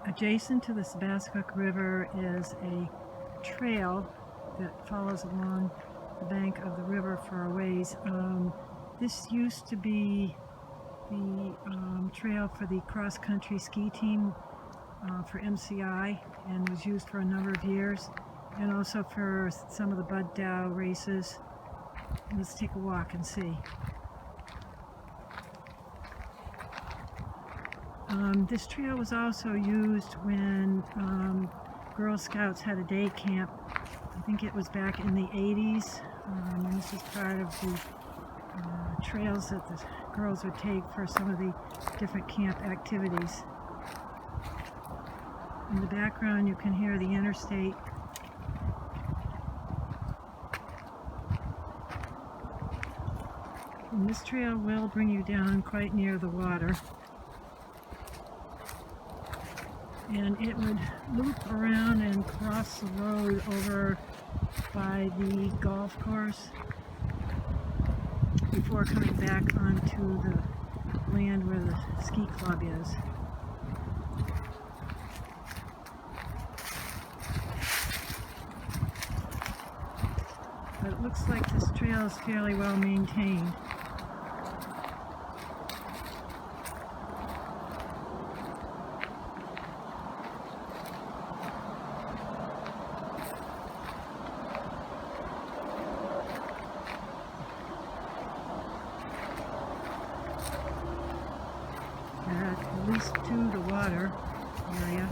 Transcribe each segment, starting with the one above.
Adjacent to the Sebascook River is a trail that follows along the bank of the river for a ways. This used to be the trail for the cross-country ski team for MCI, and was used for a number of years, and also for some of the Bud Dow races. Let's take a walk and see. This trail was also used when Girl Scouts had a day camp. I think it was back in the 80s, and this is part of the trails that the girls would take for some of the different camp activities. In the background you can hear the interstate. And this trail will bring you down quite near the water. And it would loop around and cross the road over by the golf course before coming back onto the land where the ski club is. But it looks like this trail is fairly well maintained. At least to the water area.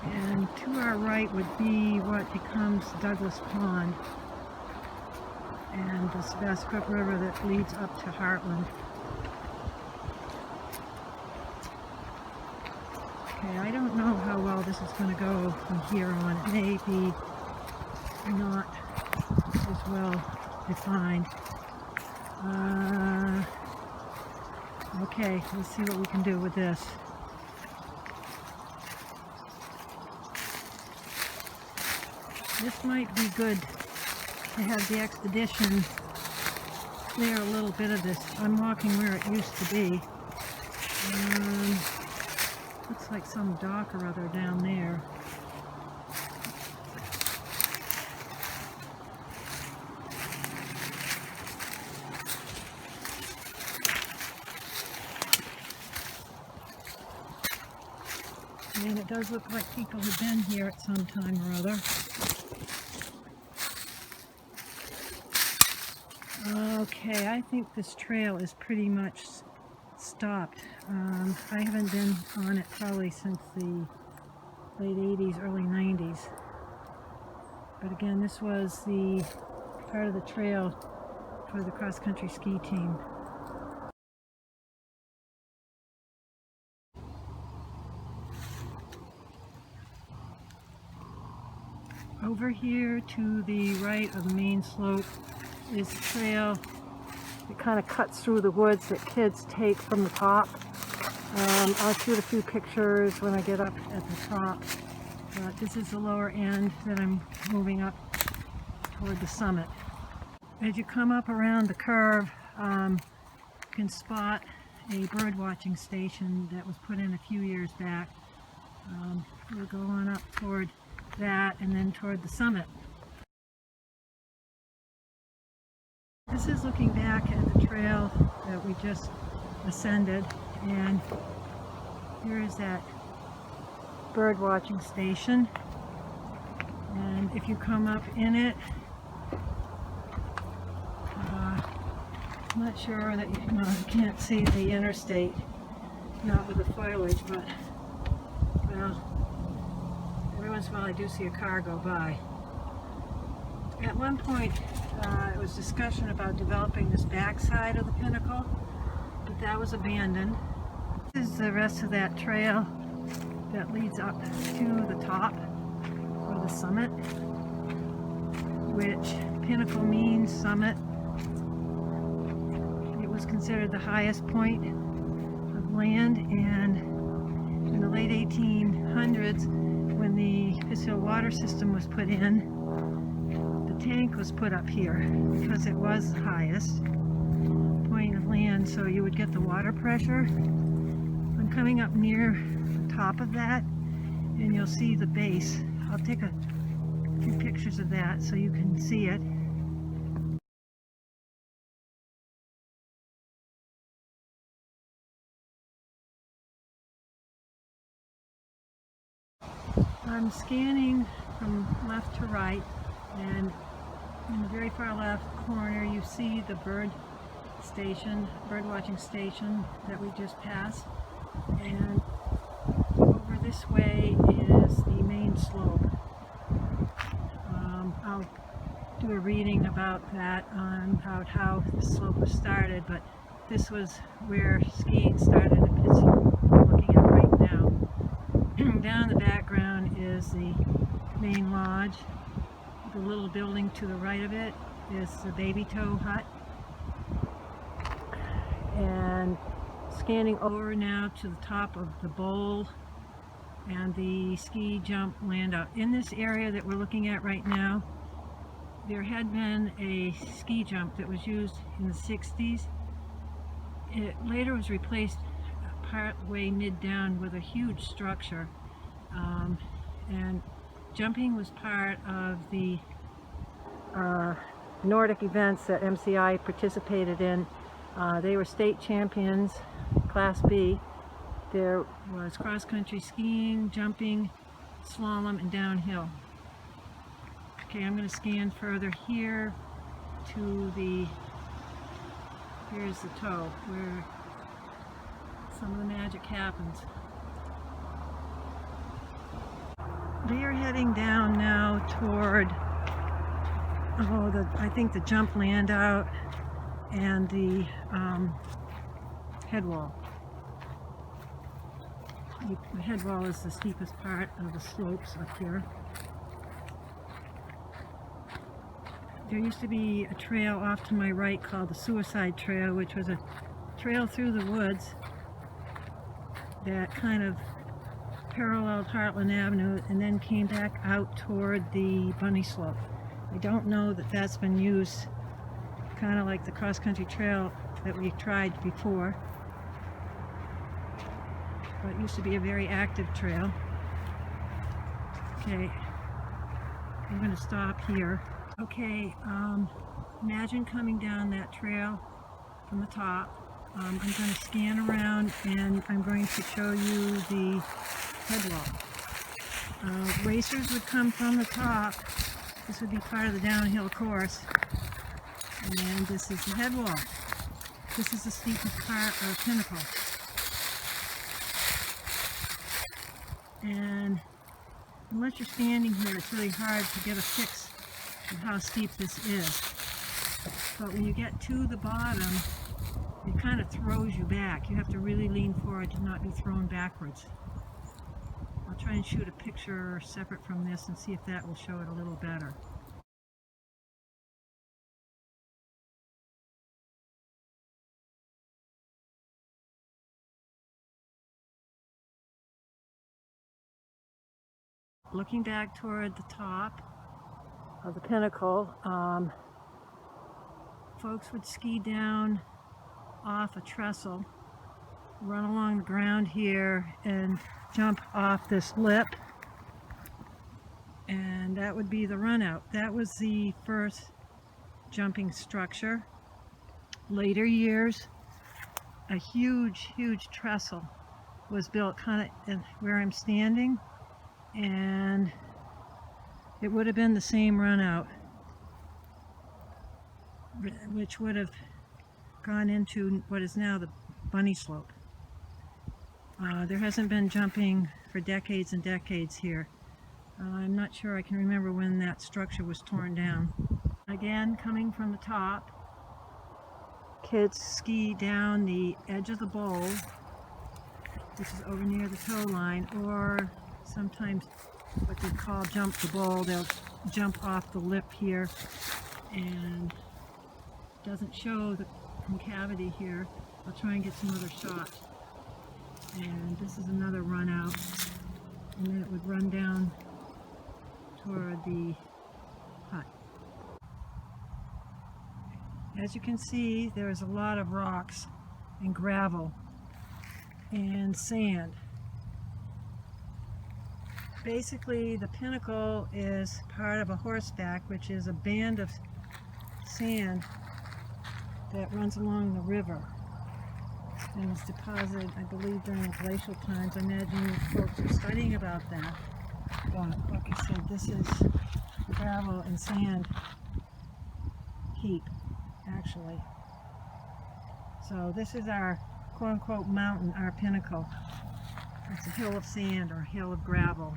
And to our right would be what becomes Douglas Pond and the Sebascook River that leads up to Heartland. Okay, I don't know how well this is going to go from here on. It may be not as well defined. Okay, let's see what we can do with this. This might be good to have the expedition clear a little bit of this. I'm walking where it used to be. Looks like some dock or other down there. And it does look like people have been here at some time or other. Okay, I think this trail is pretty much stopped. I haven't been on it probably since the late 80s, early 90s. But again, this was the part of the trail for the cross-country ski team. Over here to the right of the main slope is a trail that kind of cuts through the woods that kids take from the top. I'll shoot a few pictures when I get up at the top. But this is the lower end that I'm moving up toward the summit. As you come up around the curve, you can spot a bird watching station that was put in a few years back. We'll go on up toward that and then toward the summit. This is looking back at the trail that we just ascended, and here is that bird watching station. And if you come up in it, I'm not sure that you can't see the interstate, not with the foliage, but well, every once in a while I do see a car go by. At one point, it was discussion about developing this backside of the Pinnacle, but that was abandoned. This is the rest of that trail that leads up to the top, or the summit, which Pinnacle means summit. It was considered the highest point of land, and in the late 1800s, when the Pinnacle water system was put in, the tank was put up here because it was the highest point of land, so you would get the water pressure on coming up near the top of that, and you'll see the base. I'll take a few pictures of that so you can see it. I'm scanning from left to right, and in the very far left corner you see the bird watching station that we just passed, and over this way is the main slope. I'll do a reading about that, about how the slope was started, but this was where skiing started in Pittsburgh, we're looking at right now. Down in the background is the main lodge. The little building to the right of it is the baby toe hut. And scanning over now to the top of the bowl and the ski jump land out. In this area that we're looking at right now, there had been a ski jump that was used in the 60s. It later was replaced part way mid down with a huge structure, and jumping was part of the Nordic events that MCI participated in. They were state champions, Class B. There was cross-country skiing, jumping, slalom, and downhill. Okay, I'm going to scan further here to here's the toe, where some of the magic happens. We are heading down now toward, I think the jump land out and the head wall. The head wall is the steepest part of the slopes up here. There used to be a trail off to my right called the Suicide Trail, which was a trail through the woods that kind of paralleled Heartland Avenue and then came back out toward the bunny slope. I don't know that that's been used, kind of like the cross-country trail that we tried before, but it used to be a very active trail. Okay, I'm going to stop here. Okay, imagine coming down that trail from the top. I'm going to scan around and I'm going to show you the head wall. Racers would come from the top. This would be part of the downhill course. And this is the head wall. This is the steepest part of Pinnacle. And unless you're standing here, it's really hard to get a fix of how steep this is. But when you get to the bottom, it kind of throws you back. You have to really lean forward to not be thrown backwards. I'll try and shoot a picture separate from this and see if that will show it a little better. Looking back toward the top of the Pinnacle, folks would ski down off a trestle, run along the ground here and jump off this lip, and that would be the run out. That was the first jumping structure. Later years, a huge trestle was built kind of where I'm standing, and it would have been the same run out, which would have gone into what is now the bunny slope. There hasn't been jumping for decades and decades here. I'm not sure I can remember when that structure was torn down. Again, coming from the top, kids ski down the edge of the bowl, which is over near the toe line, or sometimes what they call jump the bowl. They'll jump off the lip here, and it doesn't show the concavity here. I'll try and get some other shots. And this is another run out, and then it would run down toward the hut. As you can see, there's a lot of rocks and gravel, and sand. Basically, the Pinnacle is part of a horseback, which is a band of sand that runs along the river and was deposited, I believe, during the glacial times. I imagine you folks are studying about that. But like I said, this is gravel and sand heap, actually. So this is our quote-unquote mountain, our Pinnacle. It's a hill of sand or a hill of gravel,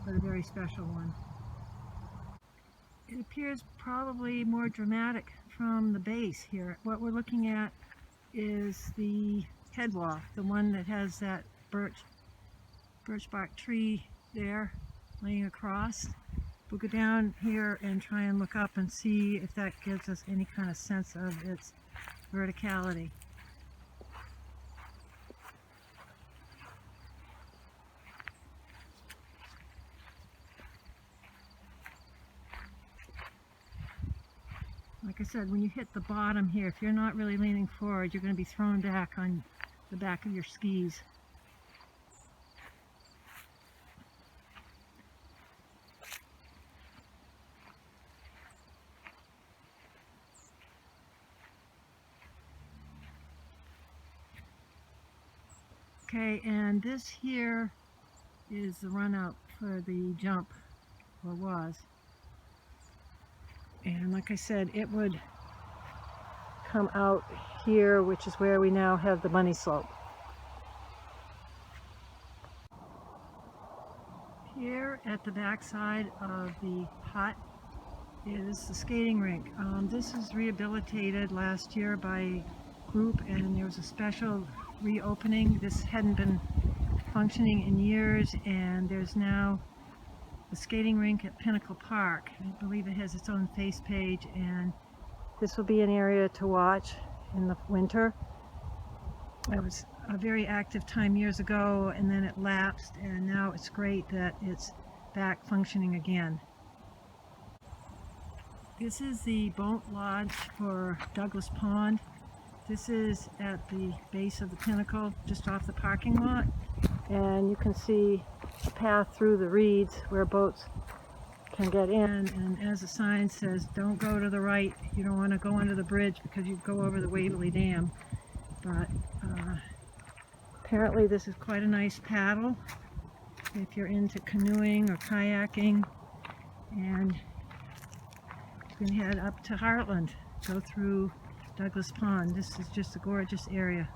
but a very special one. It appears probably more dramatic from the base here. What we're looking at is the headwall, the one that has that birch bark tree there laying across. We'll go down here and try and look up and see if that gives us any kind of sense of its verticality. Like I said, when you hit the bottom here, if you're not really leaning forward, you're going to be thrown back on the back of your skis. Okay, and this here is the run out for the jump, or was. And like I said, it would come out here, which is where we now have the bunny slope. Here at the back side of the hut is the skating rink. This was rehabilitated last year by a group, and there was a special reopening. This hadn't been functioning in years, and there's now the skating rink at Pinnacle Park. I believe it has its own face page, and this will be an area to watch in the winter. It was a very active time years ago, and then it lapsed, and now it's great that it's back functioning again. This is the boat lodge for Douglas Pond. This is at the base of the Pinnacle, just off the parking lot, and you can see a path through the reeds where boats can get in, and as the sign says, don't go to the right, you don't want to go under the bridge because you go over the Waverly Dam. But apparently this is quite a nice paddle if you're into canoeing or kayaking, and you can head up to Heartland, go through Douglas Pond. This is just a gorgeous area.